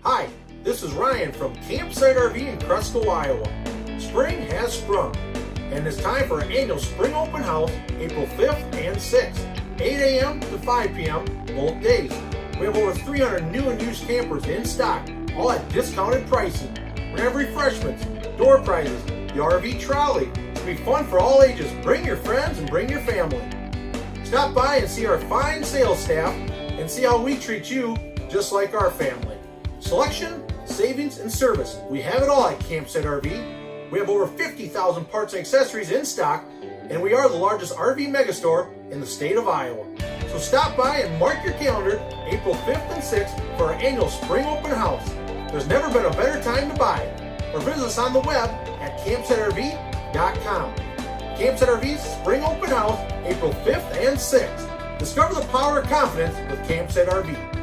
Hi, this is Ryan from Campsite RV in Cresco, Iowa. Spring has sprung, and it's time for our annual Spring Open House, April 5th and 6th, 8 a.m. to 5 p.m. both days. We have over 300 new and used campers in stock, all at discounted pricing. We have refreshments, door prizes, the RV trolley. It'll be fun for all ages. Bring your friends and bring your family. Stop by and see our fine sales staff and see how we treat you just like our family. Selection, savings, and service. We have it all at Campsite RV. We have over 50,000 parts and accessories in stock, and we are the largest RV megastore in the state of Iowa. So stop by and mark your calendar April 5th and 6th for our annual Spring Open House. There's never been a better time to buy, or visit us on the web at campsiterv.com. Campsite RV's Spring Open House, April 5th and 6th. Discover the power of confidence with Campsite RV.